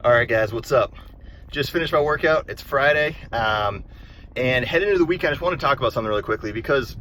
All right, guys, what's up? Just finished my workout. It's Friday, and heading into the weekend, I just want to talk about something really quickly, because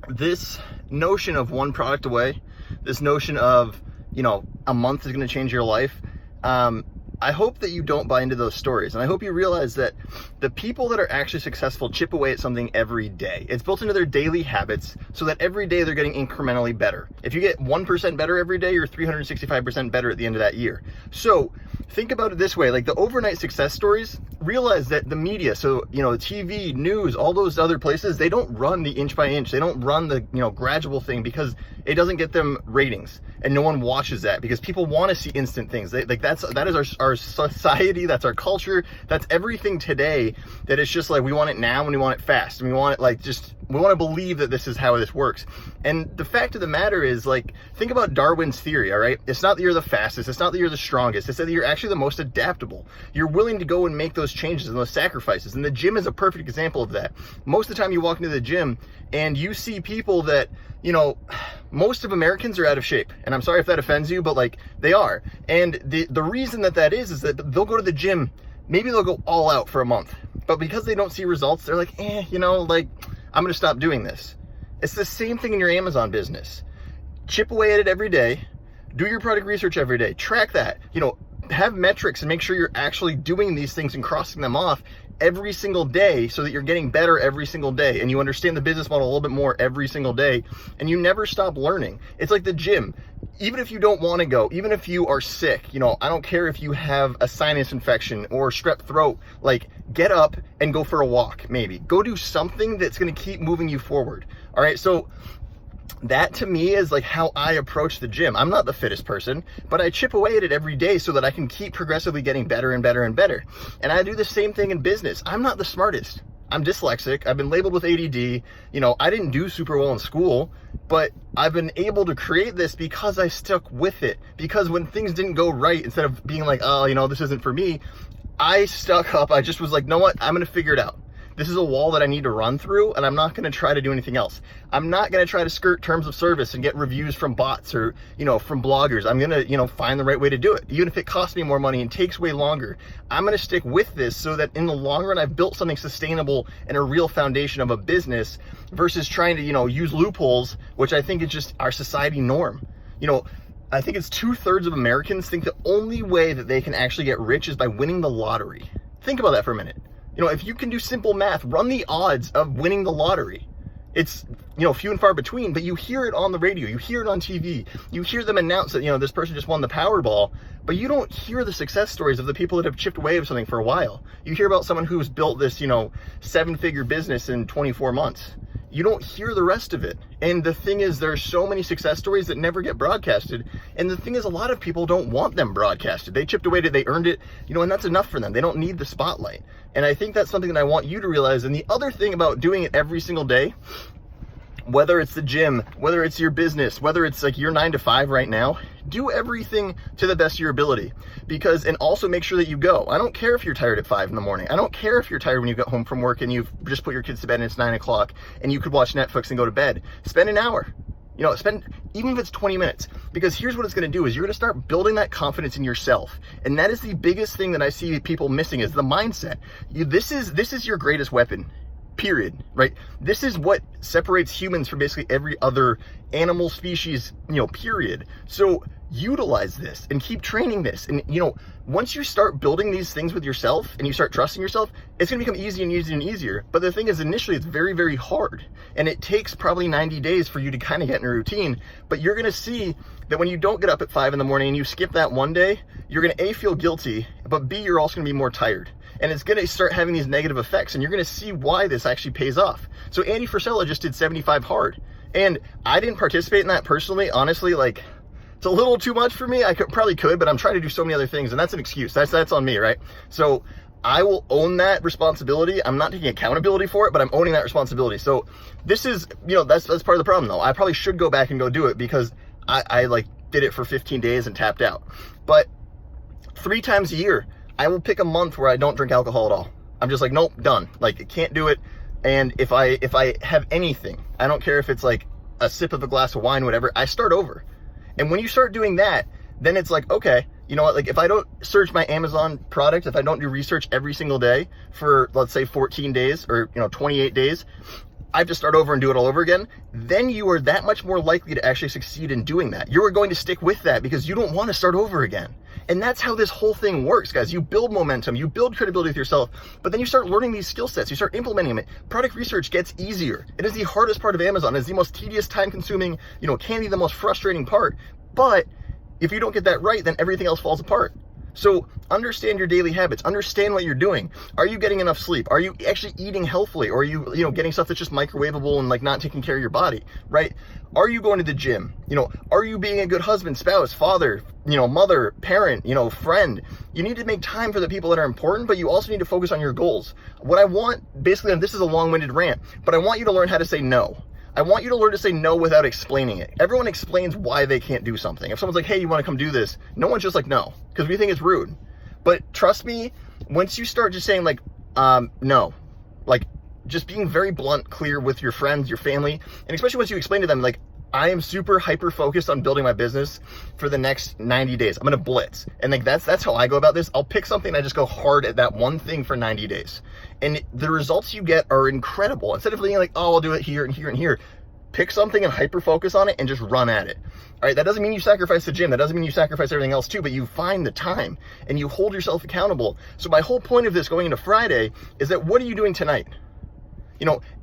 this notion of one product away, this notion of, a month is going to change your life, I hope that you don't buy into those stories. And I hope you realize that the people that are actually successful chip away at something every day. It's built into their daily habits so that every day they're getting incrementally better. If you get 1% better every day, you're 365% better at the end of that year. So think about it this way, like the overnight success stories, realize that the media, so, TV, news, all those other places, they don't run the inch by inch. They don't run the, gradual thing, because it doesn't get them ratings. And no one watches that because people want to see instant things. That is our society, that's our culture, that's everything today, that it's just like we want it now and we want it fast, and we want it we want to believe that this is how this works. And the fact of the matter is, think about Darwin's theory, all right? It's not that you're the fastest, it's not that you're the strongest, it's that you're actually the most adaptable. You're willing to go and make those changes and those sacrifices. And the gym is a perfect example of that. Most of the time you walk into the gym and you see people that, most of Americans are out of shape. And I'm sorry if that offends you, but they are. And the reason that is that they'll go to the gym, maybe they'll go all out for a month, but because they don't see results, they're like, I'm gonna stop doing this. It's the same thing in your Amazon business. Chip away at it every day, do your product research every day, track that, have metrics and make sure you're actually doing these things and crossing them off every single day, so that you're getting better every single day and you understand the business model a little bit more every single day, and you never stop learning. It's like the gym. Even if you don't want to go, even if you are sick, I don't care if you have a sinus infection or strep throat, get up and go for a walk. Maybe go do something that's going to keep moving you forward. All right, so that to me is how I approach the gym. I'm not the fittest person, but I chip away at it every day so that I can keep progressively getting better and better and better. And I do the same thing in business. I'm not the smartest. I'm dyslexic. I've been labeled with ADD. I didn't do super well in school, but I've been able to create this because I stuck with it. Because when things didn't go right, instead of being like, oh, this isn't for me, I stuck up. I just was like, know what? I'm going to figure it out. This is a wall that I need to run through, and I'm not going to try to do anything else. I'm not going to try to skirt terms of service and get reviews from bots or, from bloggers. I'm going to, find the right way to do it. Even if it costs me more money and takes way longer, I'm going to stick with this so that in the long run, I've built something sustainable and a real foundation of a business, versus trying to, use loopholes, which I think is just our society norm. I think it's 2/3 of Americans think the only way that they can actually get rich is by winning the lottery. Think about that for a minute. If you can do simple math, run the odds of winning the lottery. It's, few and far between, but you hear it on the radio, you hear it on TV, you hear them announce that, this person just won the Powerball, but you don't hear the success stories of the people that have chipped away at something for a while. You hear about someone who's built this, 7-figure business in 24 months. You don't hear the rest of it. And the thing is, there are so many success stories that never get broadcasted. And the thing is, a lot of people don't want them broadcasted. They chipped away at it, they earned it, and that's enough for them. They don't need the spotlight. And I think that's something that I want you to realize. And the other thing about doing it every single day, whether it's the gym, whether it's your business, whether it's your 9 to 5 right now, do everything to the best of your ability. And also make sure that you go. I don't care if you're tired at 5 in the morning. I don't care if you're tired when you get home from work and you've just put your kids to bed and it's 9 o'clock and you could watch Netflix and go to bed. Spend an hour. Even if it's 20 minutes, because here's what it's going to do is you're going to start building that confidence in yourself. And that is the biggest thing that I see people missing, is the mindset. This is your greatest weapon. Period, right? This is what separates humans from basically every other animal species, period. So utilize this and keep training this. And, once you start building these things with yourself and you start trusting yourself, it's going to become easier and easier and easier. But the thing is, initially, it's very, very hard. And it takes probably 90 days for you to kind of get in a routine. But you're going to see that when you don't get up at 5 in the morning and you skip that one day, you're going to A, feel guilty, but B, you're also going to be more tired. And it's going to start having these negative effects, and you're going to see why this actually pays off. So Andy Frisella just did 75 hard, and I didn't participate in that personally. Honestly, it's a little too much for me. I probably could, but I'm trying to do so many other things, and that's an excuse. That's on me, right? So I will own that responsibility. I'm not taking accountability for it, but I'm owning that responsibility. So this is, that's part of the problem, though. I probably should go back and go do it, because I did it for 15 days and tapped out. But 3 times a year, I will pick a month where I don't drink alcohol at all. I'm just nope, done. I can't do it. And if I have anything, I don't care if it's a sip of a glass of wine, whatever, I start over. And when you start doing that, then it's okay, You know what, like if I don't search my Amazon product, if I don't do research every single day for, let's say 14 days or 28 days, I have to start over and do it all over again, then you are that much more likely to actually succeed in doing that. You are going to stick with that because you don't want to start over again. And that's how this whole thing works, guys. You build momentum, you build credibility with yourself, but then you start learning these skill sets, you start implementing them. Product research gets easier. It is the hardest part of Amazon. It is the most tedious, time-consuming, can be the most frustrating part. But if you don't get that right, then everything else falls apart. So understand your daily habits, understand what you're doing. Are you getting enough sleep? Are you actually eating healthfully? Or are you, getting stuff that's just microwavable and like not taking care of your body, right? Are you going to the gym? Are you being a good husband, spouse, father, mother, parent, friend? You need to make time for the people that are important, but you also need to focus on your goals. What I want, basically, and this is a long-winded rant, but I want you to learn how to say no. I want you to learn to say no without explaining it. Everyone explains why they can't do something. If someone's like, hey, you want to come do this? No one's just like, no, because we think it's rude. But trust me, once you start just saying like, no, like just being very blunt, clear with your friends, your family, and especially once you explain to them, like, I am super hyper focused on building my business for the next 90 days. I'm going to blitz. And like, that's how I go about this. I'll pick something and I just go hard at that one thing for 90 days. And the results you get are incredible. Instead of being like, oh, I'll do it here and here and here, pick something and hyper focus on it and just run at it. All right. That doesn't mean you sacrifice the gym. That doesn't mean you sacrifice everything else too, but you find the time and you hold yourself accountable. So my whole point of this going into Friday is that what are you doing tonight?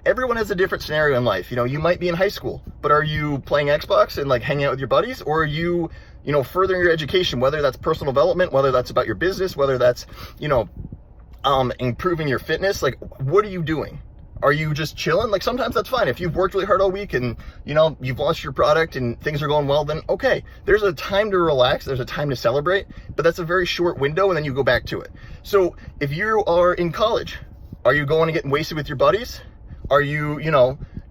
Everyone has a different scenario in life. You might be in high school, but are you playing Xbox and like hanging out with your buddies? Or are you, furthering your education, whether that's personal development, whether that's about your business, whether that's, improving your fitness? Like, what are you doing? Are you just chilling? Like, sometimes that's fine. If you've worked really hard all week and, you've launched your product and things are going well, then okay, there's a time to relax. There's a time to celebrate, but that's a very short window and then you go back to it. So if you are in college, are you going to get wasted with your buddies? Are you,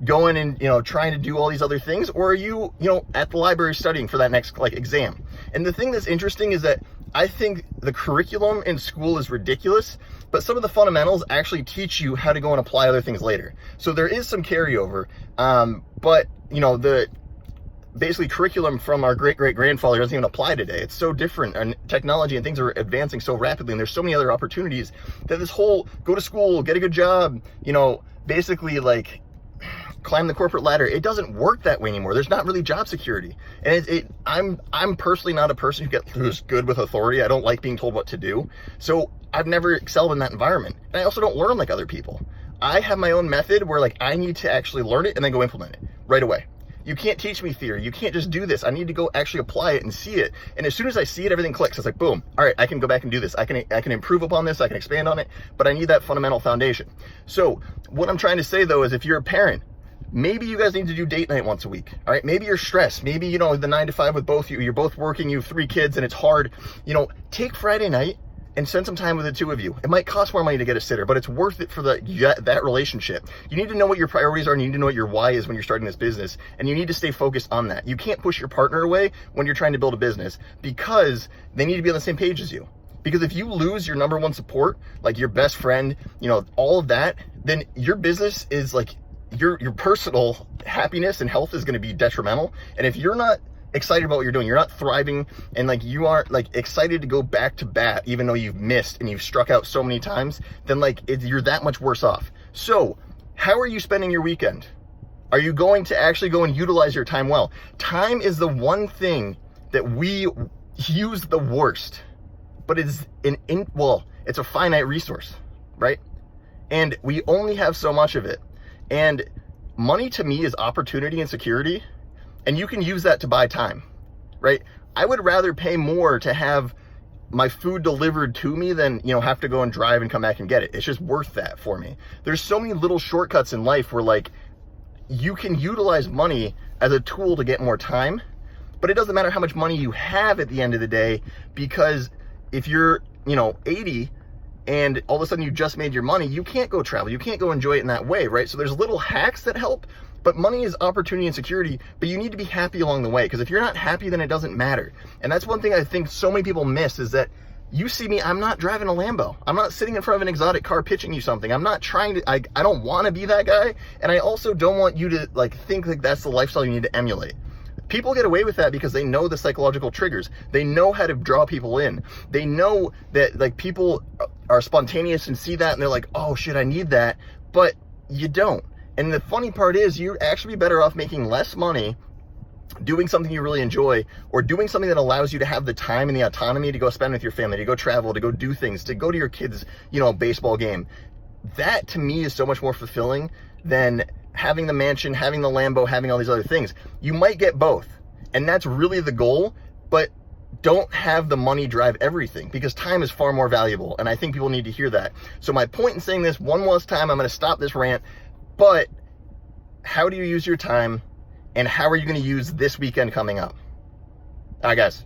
going and, trying to do all these other things? Or are you, at the library studying for that next exam? And the thing that's interesting is that I think the curriculum in school is ridiculous, but some of the fundamentals actually teach you how to go and apply other things later. So there is some carryover, but the basically curriculum from our great-great-grandfather doesn't even apply today. It's so different, and technology and things are advancing so rapidly, and there's so many other opportunities that this whole go to school, get a good job, basically like climb the corporate ladder, it doesn't work that way anymore. There's not really job security. And I'm personally not a person who's good with authority. I don't like being told what to do. So I've never excelled in that environment. And I also don't learn like other people. I have my own method where like I need to actually learn it and then go implement it right away. You can't teach me theory. You can't just do this. I need to go actually apply it and see it. And as soon as I see it, everything clicks. It's like, boom. All right, I can go back and do this. I can improve upon this. I can expand on it, but I need that fundamental foundation. So what I'm trying to say though, is if you're a parent, maybe you guys need to do date night once a week. All right. Maybe you're stressed. Maybe, the 9 to 5 with both of you, you're both working, you have 3 kids and it's hard. Take Friday night and spend some time with the 2 of you. It might cost more money to get a sitter, but it's worth it for that relationship. You need to know what your priorities are, and you need to know what your why is when you're starting this business, and you need to stay focused on that. You can't push your partner away when you're trying to build a business because they need to be on the same page as you. Because if you lose your number one support, like your best friend, all of that, then your business is like your personal happiness and health is going to be detrimental. And if you're not excited about what you're doing, you're not thriving, and like you aren't like excited to go back to bat even though you've missed and you've struck out so many times, then like you're that much worse off. So how are you spending your weekend? Are you going to actually go and utilize your time well? Time is the one thing that we use the worst, but it's it's a finite resource, right? And we only have so much of it. And money to me is opportunity and security. And you can use that to buy time, right? I would rather pay more to have my food delivered to me than, have to go and drive and come back and get it. It's just worth that for me. There's so many little shortcuts in life where like you can utilize money as a tool to get more time, but it doesn't matter how much money you have at the end of the day, because if you're, 80 and all of a sudden you just made your money, you can't go travel. You can't go enjoy it in that way, right? So there's little hacks that help. But money is opportunity and security, but you need to be happy along the way, because if you're not happy, then it doesn't matter. And that's one thing I think so many people miss, is that you see me, I'm not driving a Lambo. I'm not sitting in front of an exotic car pitching you something. I'm not trying to, I don't want to be that guy. And I also don't want you to like think like that's the lifestyle you need to emulate. People get away with that because they know the psychological triggers. They know how to draw people in. They know that like people are spontaneous and see that and they're like, oh shit, I need that. But you don't. And the funny part is you'd actually be better off making less money doing something you really enjoy, or doing something that allows you to have the time and the autonomy to go spend with your family, to go travel, to go do things, to go to your kids', baseball game. That to me is so much more fulfilling than having the mansion, having the Lambo, having all these other things. You might get both, and that's really the goal, but don't have the money drive everything, because time is far more valuable, and I think people need to hear that. So my point in saying this one last time, I'm going to stop this rant, but how do you use your time, and how are you going to use this weekend coming up? All right, guys.